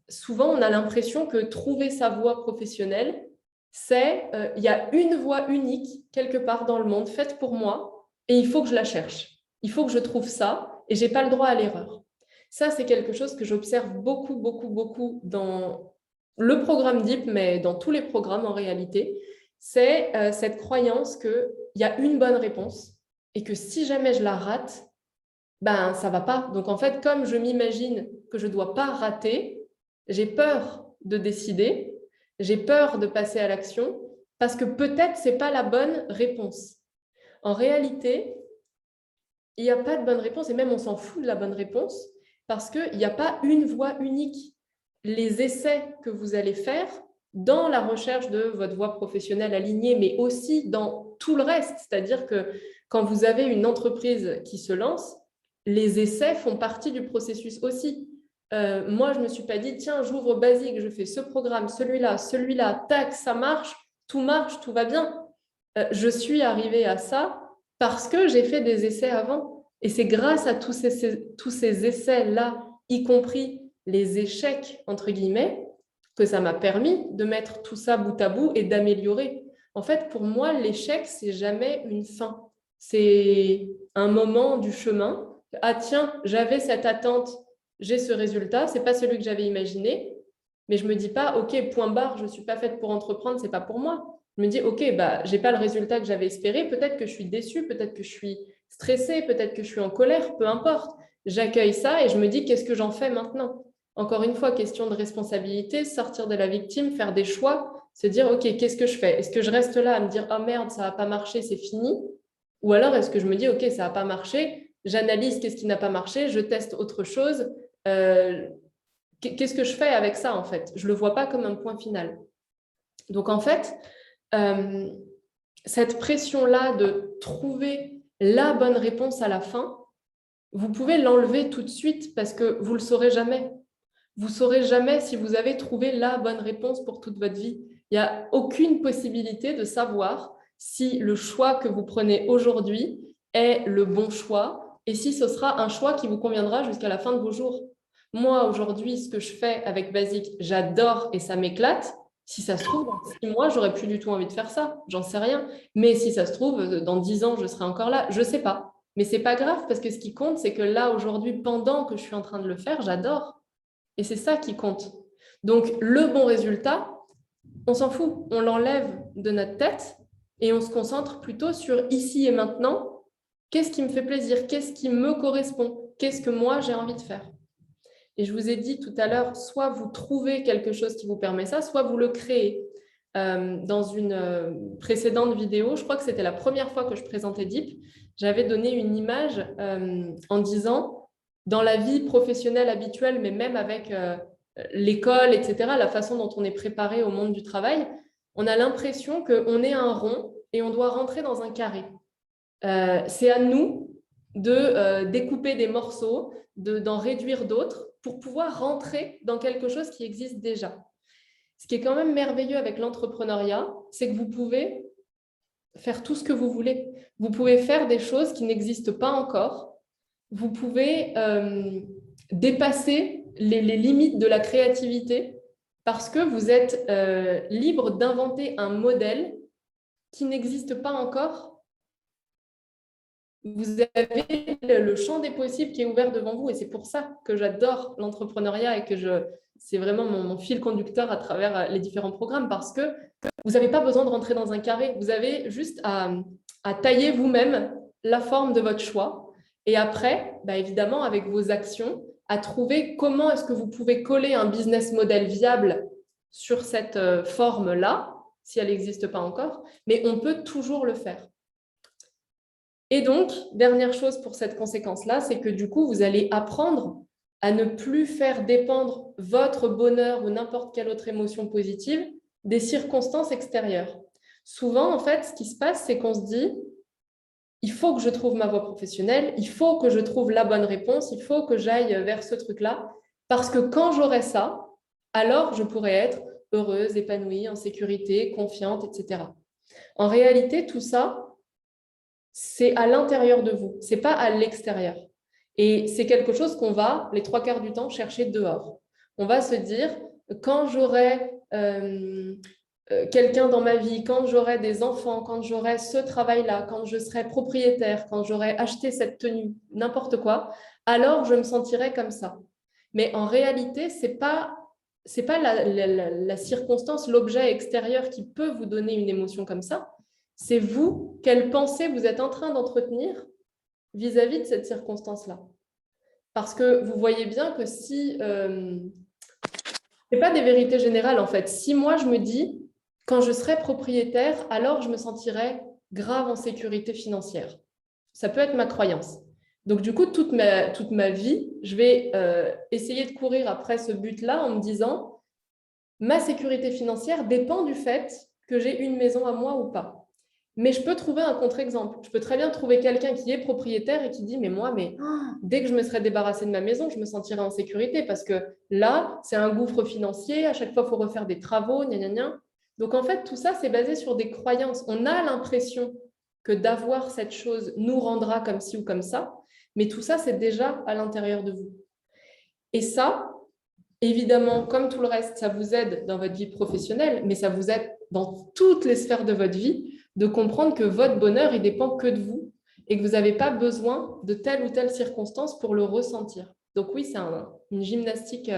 souvent, on a l'impression que trouver sa voie professionnelle, c'est il y a une voie unique quelque part dans le monde faite pour moi et il faut que je la cherche. Il faut que je trouve ça et je n'ai pas le droit à l'erreur. Ça, c'est quelque chose que j'observe beaucoup, beaucoup, beaucoup dans le programme DEEP, mais dans tous les programmes en réalité. C'est cette croyance qu'il y a une bonne réponse et que si jamais je la rate, ça va pas. Donc en fait, comme je m'imagine que je ne dois pas rater, j'ai peur de décider, j'ai peur de passer à l'action parce que peut-être c'est pas la bonne réponse. En réalité, il n'y a pas de bonne réponse et même on s'en fout de la bonne réponse parce qu'il n'y a pas une voie unique. Les essais que vous allez faire dans la recherche de votre voie professionnelle alignée, mais aussi dans tout le reste, c'est-à-dire que quand vous avez une entreprise qui se lance, les essais font partie du processus aussi. Moi, je ne me suis pas dit, tiens, j'ouvre Basique, je fais ce programme, celui-là, tac, ça marche, tout va bien. Je suis arrivée à ça parce que j'ai fait des essais avant. Et c'est grâce à tous ces essais-là, y compris les échecs, entre guillemets, que ça m'a permis de mettre tout ça bout à bout et d'améliorer. En fait, pour moi, l'échec, c'est jamais une fin. C'est un moment du chemin. Ah tiens, j'avais cette attente, j'ai ce résultat, c'est pas celui que j'avais imaginé, mais je me dis pas, ok, point barre, je suis pas faite pour entreprendre, c'est pas pour moi. Je me dis, ok, j'ai pas le résultat que j'avais espéré, peut-être que je suis déçue, peut-être que je suis stressée, peut-être que je suis en colère, peu importe. J'accueille ça et je me dis, qu'est-ce que j'en fais maintenant? Encore une fois, question de responsabilité, sortir de la victime, faire des choix, se dire, ok, qu'est-ce que je fais? Est-ce que je reste là à me dire, oh merde, ça n'a pas marché, c'est fini? Ou alors est-ce que je me dis, ok, ça n'a pas marché, j'analyse qu'est-ce qui n'a pas marché, je teste autre chose. Qu'est-ce que je fais avec ça en fait? Je ne le vois pas comme un point final. Donc en fait, cette pression-là de trouver la bonne réponse à la fin, vous pouvez l'enlever tout de suite parce que vous ne le saurez jamais. Vous ne saurez jamais si vous avez trouvé la bonne réponse pour toute votre vie. Il n'y a aucune possibilité de savoir si le choix que vous prenez aujourd'hui est le bon choix et si ce sera un choix qui vous conviendra jusqu'à la fin de vos jours. Moi, aujourd'hui, ce que je fais avec Basique, j'adore et ça m'éclate. Si ça se trouve, dans 6 mois, j'aurais plus du tout envie de faire ça. J'en sais rien. Mais si ça se trouve, dans 10 ans, je serai encore là. Je ne sais pas. Mais ce n'est pas grave parce que ce qui compte, c'est que là, aujourd'hui, pendant que je suis en train de le faire, j'adore. Et c'est ça qui compte. Donc, le bon résultat, on s'en fout. On l'enlève de notre tête et on se concentre plutôt sur ici et maintenant. Qu'est-ce qui me fait plaisir? Qu'est-ce qui me correspond? Qu'est-ce que moi, j'ai envie de faire? Et je vous ai dit tout à l'heure, soit vous trouvez quelque chose qui vous permet ça, soit vous le créez. Dans une précédente vidéo, je crois que c'était la première fois que je présentais Deep, j'avais donné une image en disant, dans la vie professionnelle habituelle, mais même avec l'école, etc., la façon dont on est préparé au monde du travail, on a l'impression qu'on est un rond et on doit rentrer dans un carré. C'est à nous de découper des morceaux, d'en réduire d'autres pour pouvoir rentrer dans quelque chose qui existe déjà. Ce qui est quand même merveilleux avec l'entrepreneuriat, c'est que vous pouvez faire tout ce que vous voulez. Vous pouvez faire des choses qui n'existent pas encore. Vous pouvez dépasser les limites de la créativité parce que vous êtes libre d'inventer un modèle qui n'existe pas encore. Vous avez le champ des possibles qui est ouvert devant vous et c'est pour ça que j'adore l'entrepreneuriat et que c'est vraiment mon fil conducteur à travers les différents programmes parce que vous n'avez pas besoin de rentrer dans un carré. Vous avez juste à tailler vous-même la forme de votre choix et après, évidemment, avec vos actions, à trouver comment est-ce que vous pouvez coller un business model viable sur cette forme-là, si elle n'existe pas encore, mais on peut toujours le faire. Et donc, dernière chose pour cette conséquence-là, c'est que du coup, vous allez apprendre à ne plus faire dépendre votre bonheur ou n'importe quelle autre émotion positive des circonstances extérieures. Souvent, en fait, ce qui se passe, c'est qu'on se dit, il faut que je trouve ma voie professionnelle, il faut que je trouve la bonne réponse, il faut que j'aille vers ce truc-là, parce que quand j'aurai ça, alors je pourrai être heureuse, épanouie, en sécurité, confiante, etc. En réalité, tout ça, c'est à l'intérieur de vous, c'est pas à l'extérieur. Et c'est quelque chose qu'on va, les 3/4 du temps, chercher dehors. On va se dire, quand j'aurai quelqu'un dans ma vie, quand j'aurai des enfants, quand j'aurai ce travail-là, quand je serai propriétaire, quand j'aurai acheté cette tenue, n'importe quoi, alors je me sentirai comme ça. Mais en réalité, c'est pas la circonstance, l'objet extérieur qui peut vous donner une émotion comme ça. C'est vous, quelle pensée vous êtes en train d'entretenir vis-à-vis de cette circonstance-là. Parce que vous voyez bien que si... c'est pas des vérités générales, en fait. Si moi, je me dis, quand je serai propriétaire, alors je me sentirai grave en sécurité financière. Ça peut être ma croyance. Donc, du coup, toute ma vie, je vais essayer de courir après ce but-là en me disant, ma sécurité financière dépend du fait que j'ai une maison à moi ou pas. Mais je peux trouver un contre-exemple. Je peux très bien trouver quelqu'un qui est propriétaire et qui dit, mais moi, dès que je me serai débarrassé de ma maison, je me sentirai en sécurité parce que là, c'est un gouffre financier, à chaque fois, il faut refaire des travaux, gna gna gna. Donc, en fait, tout ça, c'est basé sur des croyances. On a l'impression que d'avoir cette chose nous rendra comme ci ou comme ça, mais tout ça, c'est déjà à l'intérieur de vous. Et ça, évidemment, comme tout le reste, ça vous aide dans votre vie professionnelle, mais ça vous aide dans toutes les sphères de votre vie de comprendre que votre bonheur, il dépend que de vous et que vous n'avez pas besoin de telle ou telle circonstance pour le ressentir. Donc oui, c'est une gymnastique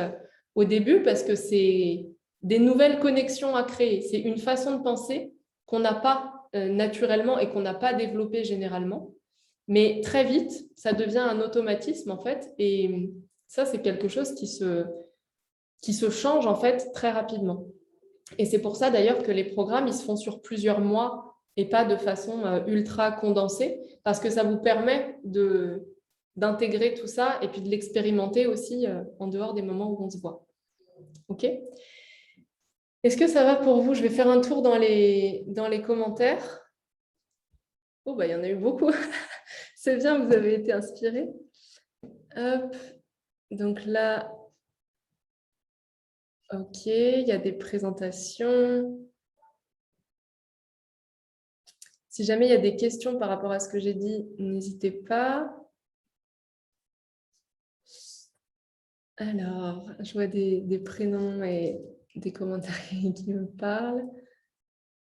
au début parce que c'est des nouvelles connexions à créer. C'est une façon de penser qu'on n'a pas naturellement et qu'on n'a pas développé généralement. Mais très vite, ça devient un automatisme en fait. Et ça, c'est quelque chose qui se change en fait très rapidement. Et c'est pour ça d'ailleurs que les programmes, ils se font sur plusieurs mois et pas de façon ultra condensée, parce que ça vous permet d'intégrer tout ça et puis de l'expérimenter aussi en dehors des moments où on se voit. OK ? Est-ce que ça va pour vous ? Je vais faire un tour dans les commentaires. Oh, il y en a eu beaucoup. C'est bien, vous avez été inspirés. Hop. Donc là, OK, il y a des présentations. Si jamais il y a des questions par rapport à ce que j'ai dit, n'hésitez pas. Alors, je vois des prénoms et des commentaires qui me parlent.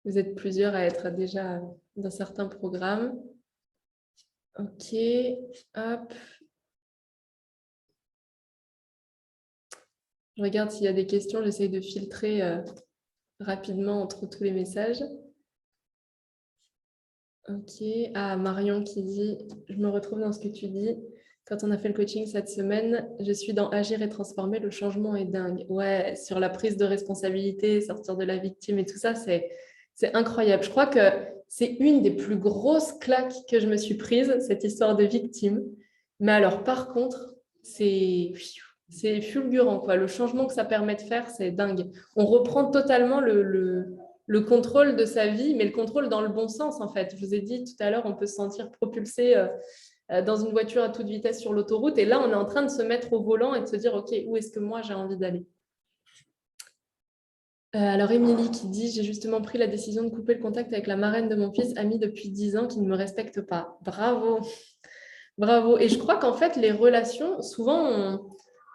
Vous êtes plusieurs à être déjà dans certains programmes. OK, hop. Je regarde s'il y a des questions. J'essaie de filtrer rapidement entre tous les messages. OK. Ah, Marion qui dit « Je me retrouve dans ce que tu dis. Quand on a fait le coaching cette semaine, je suis dans Agir et transformer, le changement est dingue. Ouais, sur la prise de responsabilité, sortir de la victime et tout ça, c'est incroyable. Je crois que c'est une des plus grosses claques que je me suis prise, cette histoire de victime. Mais alors, par contre, c'est fulgurant, quoi. Le changement que ça permet de faire, c'est dingue. On reprend totalement le contrôle de sa vie, mais le contrôle dans le bon sens, en fait. Je vous ai dit tout à l'heure, on peut se sentir propulsé dans une voiture à toute vitesse sur l'autoroute. Et là, on est en train de se mettre au volant et de se dire, OK, où est-ce que moi, j'ai envie d'aller? Alors, Émilie qui dit, j'ai justement pris la décision de couper le contact avec la marraine de mon fils, amie depuis 10 ans, qui ne me respecte pas. Bravo, bravo. Et je crois qu'en fait, les relations, souvent,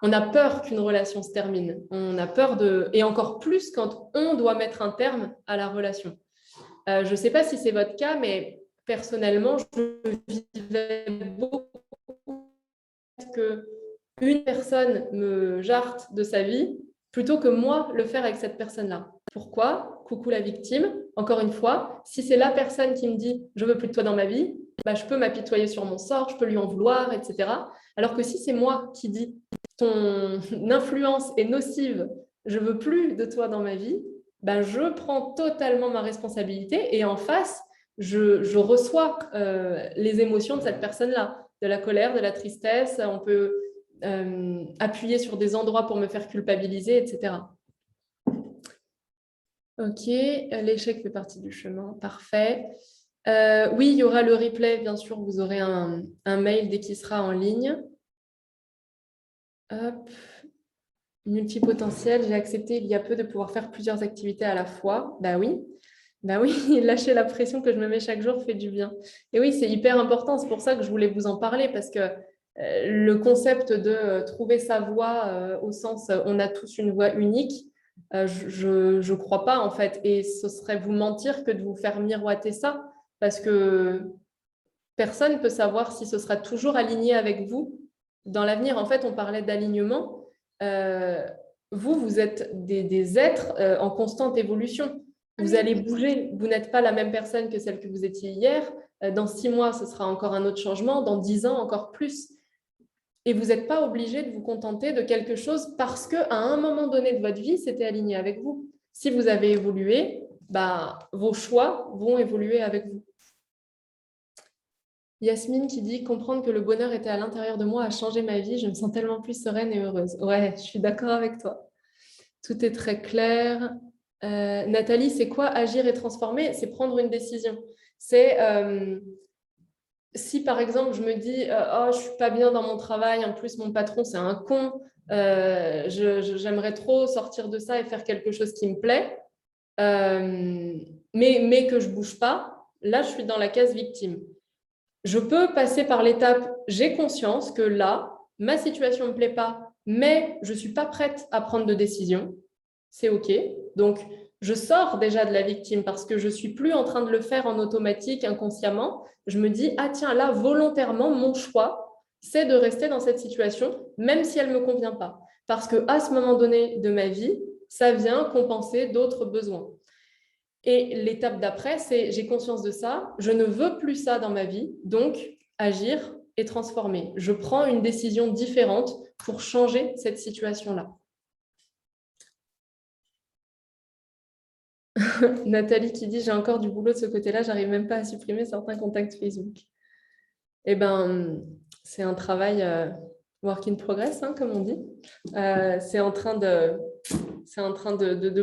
on a peur qu'une relation se termine. On a peur de... Et encore plus quand on doit mettre un terme à la relation. Je ne sais pas si c'est votre cas, mais personnellement, je vivais beaucoup que une personne me jarte de sa vie plutôt que moi le faire avec cette personne-là. Pourquoi? Coucou la victime. Encore une fois, si c'est la personne qui me dit « je veux plus de toi dans ma vie », bah, je peux m'apitoyer sur mon sort, je peux lui en vouloir, etc. Alors que si c'est moi qui dis « ton influence est nocive, je veux plus de toi dans ma vie », bah, je prends totalement ma responsabilité et en face, je reçois les émotions de cette personne-là, de la colère, de la tristesse. On peut appuyer sur des endroits pour me faire culpabiliser, etc. Ok, l'échec fait partie du chemin, parfait. Oui, il y aura le replay, bien sûr, vous aurez un mail dès qu'il sera en ligne. Hop. Multipotentiel, j'ai accepté il y a peu de pouvoir faire plusieurs activités à la fois. Bah oui, lâcher la pression que je me mets chaque jour fait du bien. Et oui, c'est hyper important, c'est pour ça que je voulais vous en parler, parce que le concept de trouver sa voie au sens on a tous une voie unique, je ne crois pas en fait. Et ce serait vous mentir que de vous faire miroiter ça, parce que personne ne peut savoir si ce sera toujours aligné avec vous dans l'avenir. En fait, on parlait d'alignement. Euh, vous êtes des êtres en constante évolution. Vous allez bouger. Vous n'êtes pas la même personne que celle que vous étiez hier. Dans 6 mois, ce sera encore un autre changement. Dans 10 ans, encore plus. Et vous n'êtes pas obligé de vous contenter de quelque chose parce qu'à un moment donné de votre vie, c'était aligné avec vous. Si vous avez évolué, bah, vos choix vont évoluer avec vous. Yasmine qui dit « Comprendre que le bonheur était à l'intérieur de moi a changé ma vie. Je me sens tellement plus sereine et heureuse. » Ouais, je suis d'accord avec toi. Tout est très clair. Nathalie, c'est quoi agir et transformer? C'est prendre une décision. C'est si par exemple je me dis oh, je ne suis pas bien dans mon travail, en plus mon patron c'est un con, j'aimerais trop sortir de ça et faire quelque chose qui me plaît, mais que je ne bouge pas, là je suis dans la case victime. Je peux passer par l'étape, j'ai conscience que là, ma situation ne me plaît pas, mais je ne suis pas prête à prendre de décision. C'est OK. Donc, je sors déjà de la victime parce que je ne suis plus en train de le faire en automatique, inconsciemment. Je me dis, ah tiens, là, volontairement, mon choix, c'est de rester dans cette situation, même si elle ne me convient pas. Parce qu'à ce moment donné de ma vie, ça vient compenser d'autres besoins. Et l'étape d'après, c'est j'ai conscience de ça, je ne veux plus ça dans ma vie, donc agir et transformer. Je prends une décision différente pour changer cette situation-là. Nathalie qui dit « J'ai encore du boulot de ce côté-là, j'arrive même pas à supprimer certains contacts Facebook. » Eh bien, c'est un travail work in progress, hein, comme on dit. C'est en train de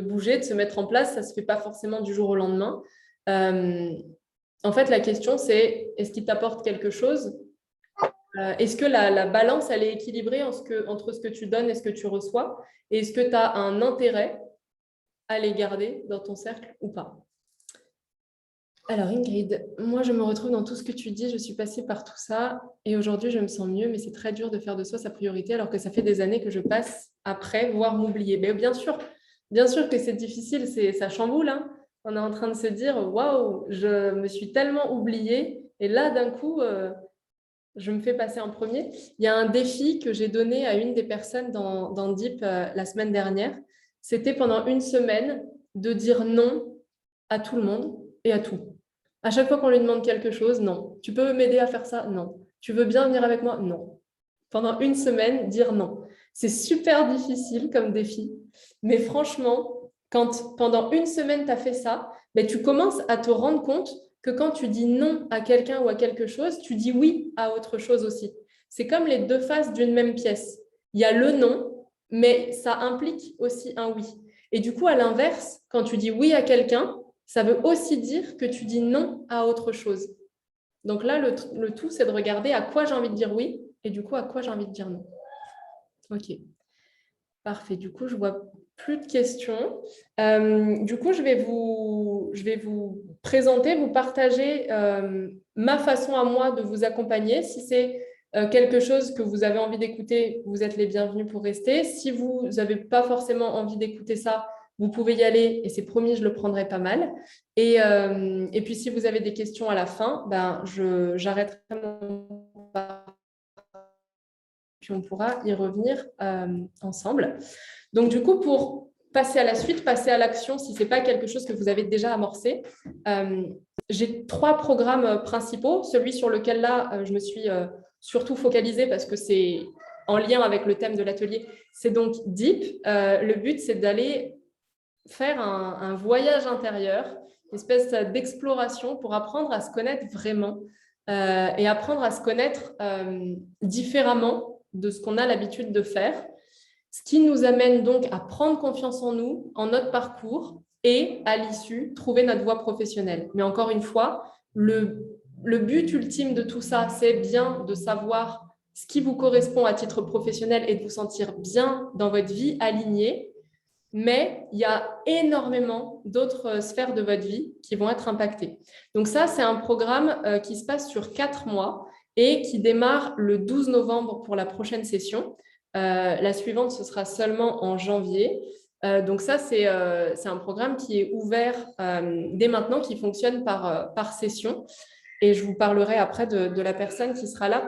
bouger, de se mettre en place. Ça ne se fait pas forcément du jour au lendemain. En fait, la question, c'est est-ce qu'il t'apporte quelque chose? Est-ce que la balance, elle est équilibrée entre ce que tu donnes et ce que tu reçois? Et est-ce que tu as un intérêt à les garder dans ton cercle ou pas? Alors Ingrid, moi je me retrouve dans tout ce que tu dis, je suis passée par tout ça et aujourd'hui je me sens mieux, mais c'est très dur de faire de soi sa priorité alors que ça fait des années que je passe après, voire m'oublier. Mais bien sûr que c'est difficile, ça chamboule, hein. On est en train de se dire waouh, je me suis tellement oubliée et là d'un coup je me fais passer en premier. Il y a un défi que j'ai donné à une des personnes dans Deep la semaine dernière. C'était pendant une semaine de dire non à tout le monde et à tout. À chaque fois qu'on lui demande quelque chose, non. Tu peux m'aider à faire ça? Non. Tu veux bien venir avec moi? Non. pendant une semaine, dire non. C'est super difficile comme défi, mais franchement, quand pendant une semaine, tu as fait ça, ben, tu commences à te rendre compte que quand tu dis non à quelqu'un ou à quelque chose, tu dis oui à autre chose aussi. C'est comme les deux faces d'une même pièce. Il y a le non, mais ça implique aussi un oui. Et du coup, à l'inverse, quand tu dis oui à quelqu'un, ça veut aussi dire que tu dis non à autre chose. Donc là, le tout, c'est de regarder à quoi j'ai envie de dire oui et du coup, à quoi j'ai envie de dire non. Ok, parfait. Du coup, je vois plus de questions. Du coup, je vais vous présenter, vous partager ma façon à moi de vous accompagner. Si c'est quelque chose que vous avez envie d'écouter, vous êtes les bienvenus pour rester. Si vous n'avez pas forcément envie d'écouter ça, vous pouvez y aller et c'est promis, je le prendrai pas mal. Et puis, si vous avez des questions à la fin, ben, j'arrêterai mon puis on pourra y revenir ensemble. Donc, du coup, pour passer à la suite, passer à l'action, si ce n'est pas quelque chose que vous avez déjà amorcé, j'ai 3 programmes principaux. Celui sur lequel, là, je me suis surtout focalisée parce que c'est en lien avec le thème de l'atelier, c'est donc Deep. Le but, c'est d'aller faire un voyage intérieur, une espèce d'exploration pour apprendre à se connaître vraiment et apprendre à se connaître différemment de ce qu'on a l'habitude de faire, ce qui nous amène donc à prendre confiance en nous, en notre parcours et à l'issue, trouver notre voie professionnelle. Mais encore une fois, le but ultime de tout ça, c'est bien de savoir ce qui vous correspond à titre professionnel et de vous sentir bien dans votre vie, aligné. Mais il y a énormément d'autres sphères de votre vie qui vont être impactées. Donc ça, c'est un programme qui se passe sur 4 mois et qui démarre le 12 novembre pour la prochaine session. La suivante, ce sera seulement en janvier. Donc ça, c'est un programme qui est ouvert dès maintenant, qui fonctionne par session. Et je vous parlerai après de la personne qui sera là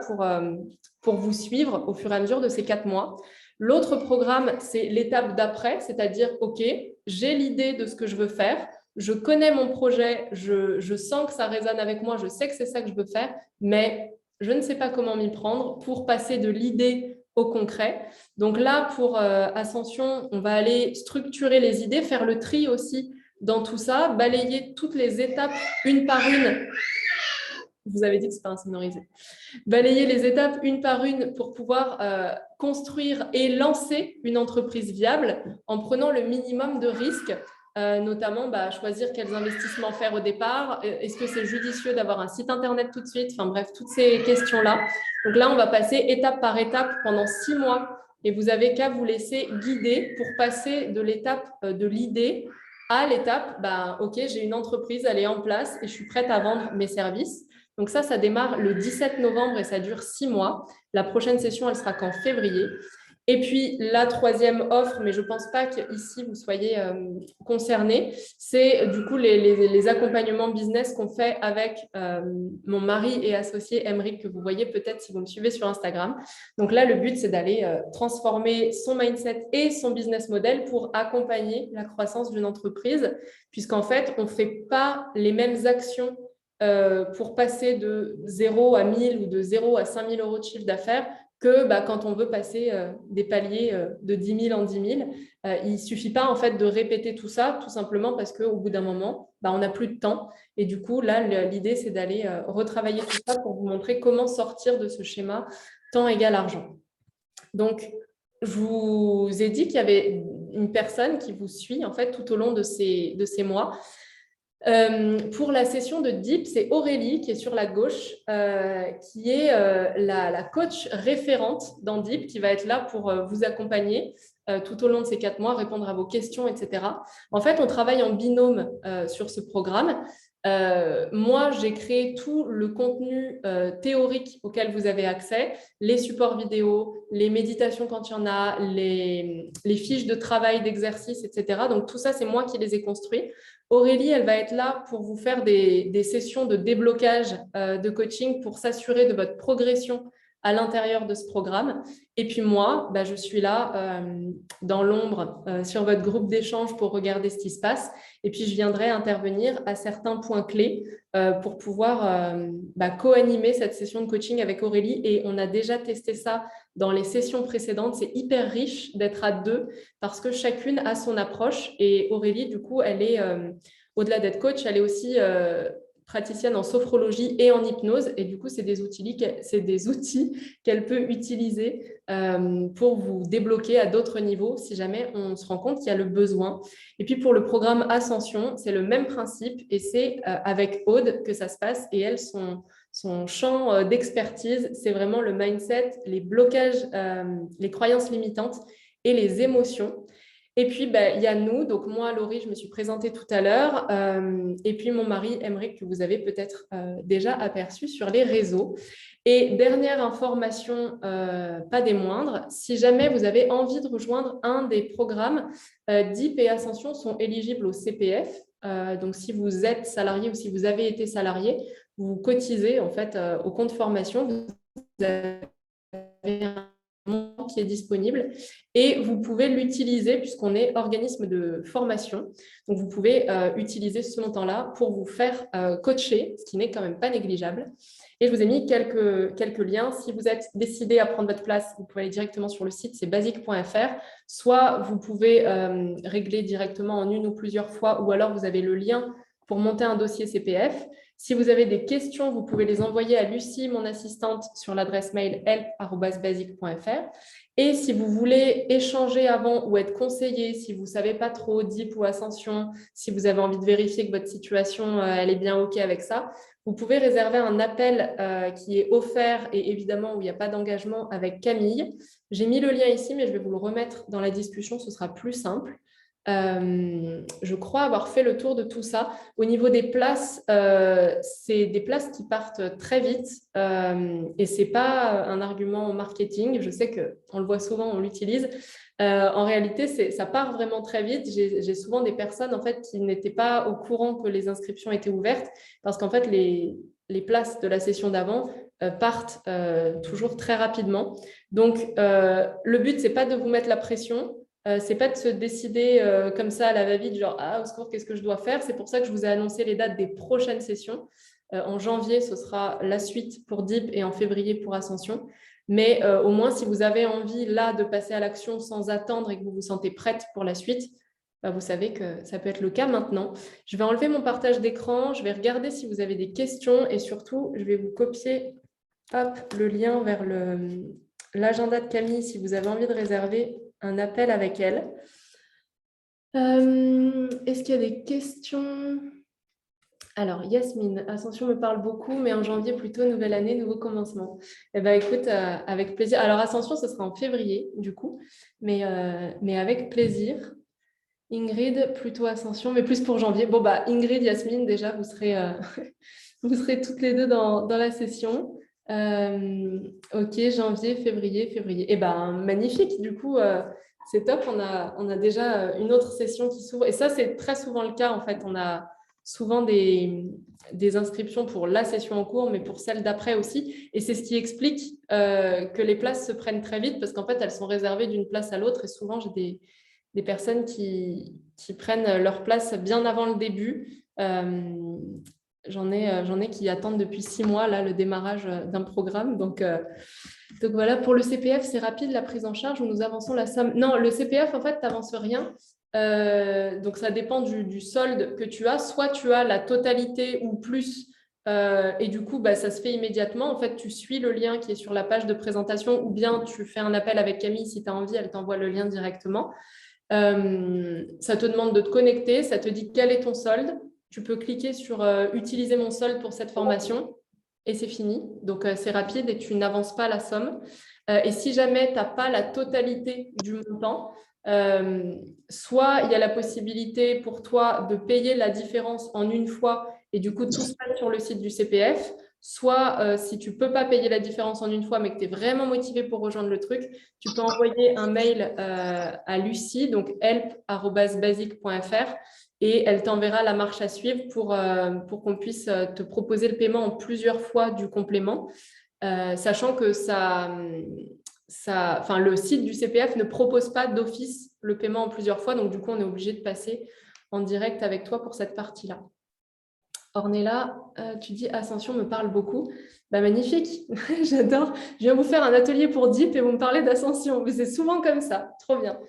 pour vous suivre au fur et à mesure de ces 4 mois. L'autre programme, c'est l'étape d'après, c'est-à-dire, OK, j'ai l'idée de ce que je veux faire, je connais mon projet, je sens que ça résonne avec moi, je sais que c'est ça que je veux faire, mais je ne sais pas comment m'y prendre pour passer de l'idée au concret. Donc là, pour Ascension, on va aller structurer les idées, faire le tri aussi dans tout ça, balayer toutes les étapes une par une. Vous avez dit que ce n'est pas insonorisé. Balayer les étapes une par une pour pouvoir construire et lancer une entreprise viable en prenant le minimum de risques, notamment choisir quels investissements faire au départ. Est-ce que c'est judicieux d'avoir un site internet tout de suite? Enfin bref, toutes ces questions-là. Donc là, on va passer étape par étape pendant 6 mois et vous avez qu'à vous laisser guider pour passer de l'étape de l'idée à l'étape, OK, j'ai une entreprise, elle est en place et je suis prête à vendre mes services. Donc ça démarre le 17 novembre et ça dure 6 mois. La prochaine session, elle sera qu'en février. Et puis, la troisième offre, mais je ne pense pas qu'ici, vous soyez concernés, c'est du coup les accompagnements business qu'on fait avec mon mari et associé Emeric, que vous voyez peut-être si vous me suivez sur Instagram. Donc là, le but, c'est d'aller transformer son mindset et son business model pour accompagner la croissance d'une entreprise, puisqu'en fait, on ne fait pas les mêmes actions pour passer de 0 à 1000 ou de 0 à 5000 euros de chiffre d'affaires que quand on veut passer des paliers de 10 000 en 10 000. Il ne suffit pas en fait de répéter tout ça, tout simplement parce qu'au bout d'un moment, on n'a plus de temps. Et du coup, là, l'idée, c'est d'aller retravailler tout ça pour vous montrer comment sortir de ce schéma temps égale argent. Donc, je vous ai dit qu'il y avait une personne qui vous suit en fait tout au long de ces mois. Pour la session de Deep, c'est Aurélie qui est sur la gauche, qui est la coach référente dans Deep, qui va être là pour vous accompagner tout au long de ces 4 mois, répondre à vos questions, etc. En fait, on travaille en binôme sur ce programme. Moi, j'ai créé tout le contenu théorique auquel vous avez accès, les supports vidéo, les méditations quand il y en a, les fiches de travail, d'exercice, etc. Donc, tout ça, c'est moi qui les ai construits. Aurélie, elle va être là pour vous faire des sessions de déblocage de coaching pour s'assurer de votre progression à l'intérieur de ce programme. Et puis moi, je suis là dans l'ombre sur votre groupe d'échange pour regarder ce qui se passe. Et puis, je viendrai intervenir à certains points clés pour pouvoir co-animer cette session de coaching avec Aurélie. Et on a déjà testé ça dans les sessions précédentes. C'est hyper riche d'être à deux parce que chacune a son approche. Et Aurélie, du coup, elle est, au-delà d'être coach, elle est aussi praticienne en sophrologie et en hypnose. Et du coup, c'est des outils qu'elle peut utiliser pour vous débloquer à d'autres niveaux si jamais on se rend compte qu'il y a le besoin. Et puis, pour le programme Ascension, c'est le même principe et c'est avec Aude que ça se passe. Et elle, son champ d'expertise, c'est vraiment le mindset, les blocages, les croyances limitantes et les émotions. Et puis, il y a nous. Donc, moi, Laurie, je me suis présentée tout à l'heure. Et puis, mon mari, Aymeric, que vous avez peut-être déjà aperçu sur les réseaux. Et dernière information, pas des moindres, si jamais vous avez envie de rejoindre un des programmes, DIP et Ascension sont éligibles au CPF. Donc, si vous êtes salarié ou si vous avez été salarié, vous cotisez en fait au compte formation. Vous avez un montant qui est disponible et vous pouvez l'utiliser puisqu'on est organisme de formation. Donc, vous pouvez utiliser ce montant-là pour vous faire coacher, ce qui n'est quand même pas négligeable. Et je vous ai mis quelques liens. Si vous êtes décidé à prendre votre place, vous pouvez aller directement sur le site, c'est basique.fr. Soit vous pouvez régler directement en une ou plusieurs fois, ou alors vous avez le lien pour monter un dossier CPF. Si vous avez des questions, vous pouvez les envoyer à Lucie, mon assistante, sur l'adresse mail help@basique.fr. Et si vous voulez échanger avant ou être conseillé, si vous ne savez pas trop DIP ou Ascension, si vous avez envie de vérifier que votre situation elle est bien OK avec ça, vous pouvez réserver un appel qui est offert et évidemment où il n'y a pas d'engagement avec Camille. J'ai mis le lien ici, mais je vais vous le remettre dans la discussion, ce sera plus simple. Je crois avoir fait le tour de tout ça. Au niveau des places, c'est des places qui partent très vite et ce n'est pas un argument marketing. Je sais qu'on le voit souvent, on l'utilise. En réalité, ça part vraiment très vite. J'ai souvent des personnes en fait, qui n'étaient pas au courant que les inscriptions étaient ouvertes parce qu'en fait, les places de la session d'avant partent toujours très rapidement. Donc, le but, ce n'est pas de vous mettre la pression. C'est pas de se décider comme ça à la va-vite, genre au secours, qu'est-ce que je dois faire? C'est pour ça que je vous ai annoncé les dates des prochaines sessions. En janvier, ce sera la suite pour DIP et en février pour Ascension. Mais au moins, si vous avez envie là de passer à l'action sans attendre et que vous vous sentez prête pour la suite, vous savez que ça peut être le cas maintenant. Je vais enlever mon partage d'écran, je vais regarder si vous avez des questions et surtout, je vais vous copier le lien vers l'agenda de Camille si vous avez envie de réserver un appel avec elle. Est-ce qu'il y a des questions? Alors, Yasmine, Ascension me parle beaucoup, mais en janvier, plutôt nouvelle année, nouveau commencement. Eh bien, écoute, avec plaisir. Alors, Ascension, ce sera en février, du coup, mais avec plaisir. Ingrid, plutôt Ascension, mais plus pour janvier. Bon, Ingrid, Yasmine, déjà, vous serez, vous serez toutes les deux dans la session. Ok, janvier, février. Eh bien, magnifique, du coup, c'est top. On a déjà une autre session qui s'ouvre. Et ça, c'est très souvent le cas, en fait. On a souvent des inscriptions pour la session en cours, mais pour celle d'après aussi. Et c'est ce qui explique que les places se prennent très vite parce qu'en fait, elles sont réservées d'une place à l'autre. Et souvent, j'ai des personnes qui prennent leur place bien avant le début. J'en ai qui attendent depuis 6 mois là, le démarrage d'un programme. Donc voilà, pour le CPF, c'est rapide la prise en charge où nous avançons la somme. Non, le CPF, en fait, tu n'avances rien. Donc, ça dépend du solde que tu as. Soit tu as la totalité ou plus, et du coup, ça se fait immédiatement. En fait, tu suis le lien qui est sur la page de présentation ou bien tu fais un appel avec Camille si tu as envie, elle t'envoie le lien directement. Ça te demande de te connecter, ça te dit quel est ton solde. Tu peux cliquer sur utiliser mon solde pour cette formation et c'est fini. Donc, c'est rapide et tu n'avances pas la somme. Et si jamais tu n'as pas la totalité du montant, soit il y a la possibilité pour toi de payer la différence en une fois et du coup, tout se passe sur le site du CPF. Soit, si tu ne peux pas payer la différence en une fois, mais que tu es vraiment motivé pour rejoindre le truc, tu peux envoyer un mail à Lucie, donc help@basique.fr, et elle t'enverra la marche à suivre pour qu'on puisse te proposer le paiement en plusieurs fois du complément. sachant que enfin, le site du CPF ne propose pas d'office le paiement en plusieurs fois, donc du coup, on est obligé de passer en direct avec toi pour cette partie-là. Ornella, tu dis Ascension me parle beaucoup. Bah, magnifique, j'adore. Je viens vous faire un atelier pour Deep et vous me parlez d'Ascension. Mais c'est souvent comme ça, trop bien.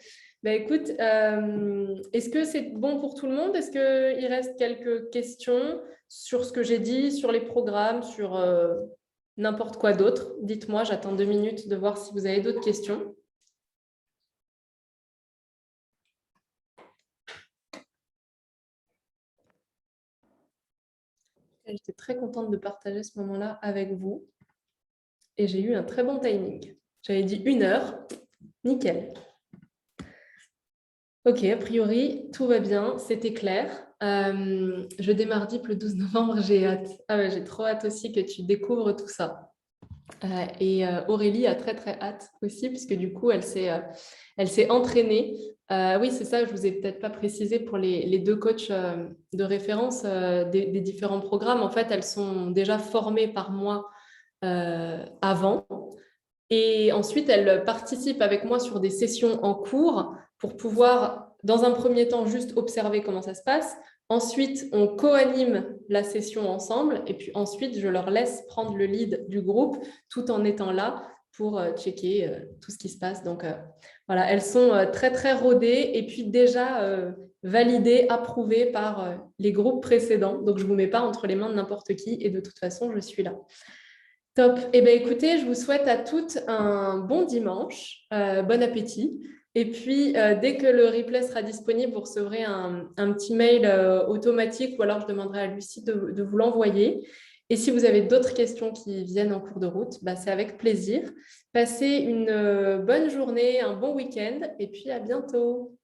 Bah, écoute, est-ce que c'est bon pour tout le monde? Est-ce qu'il reste quelques questions sur ce que j'ai dit, sur les programmes, sur n'importe quoi d'autre? Dites-moi, j'attends 2 minutes de voir si vous avez d'autres questions. J'étais très contente de partager ce moment-là avec vous. Et j'ai eu un très bon timing. J'avais dit 1 heure. Nickel. Ok, a priori, tout va bien. C'était clair. Je démarre DIP le 12 novembre. J'ai hâte. Ah ouais, j'ai trop hâte aussi que tu découvres tout ça. Et Aurélie a très, très hâte aussi, puisque du coup, elle s'est entraînée. Oui, c'est ça, je ne vous ai peut-être pas précisé pour les 2 coachs de référence des différents programmes. En fait, elles sont déjà formées par moi avant. Et ensuite, elles participent avec moi sur des sessions en cours pour pouvoir, dans un premier temps, juste observer comment ça se passe. Ensuite, on co-anime la session ensemble. Et puis ensuite, je leur laisse prendre le lead du groupe tout en étant là pour checker tout ce qui se passe. Donc, voilà, elles sont très, très rodées et puis déjà validées, approuvées par les groupes précédents. Donc, je ne vous mets pas entre les mains de n'importe qui et de toute façon, je suis là. Top. Eh bien, écoutez, je vous souhaite à toutes un bon dimanche, bon appétit. Et puis, dès que le replay sera disponible, vous recevrez un petit mail automatique ou alors je demanderai à Lucie de vous l'envoyer. Et si vous avez d'autres questions qui viennent en cours de route, bah, c'est avec plaisir. Passez une bonne journée, un bon week-end et puis à bientôt.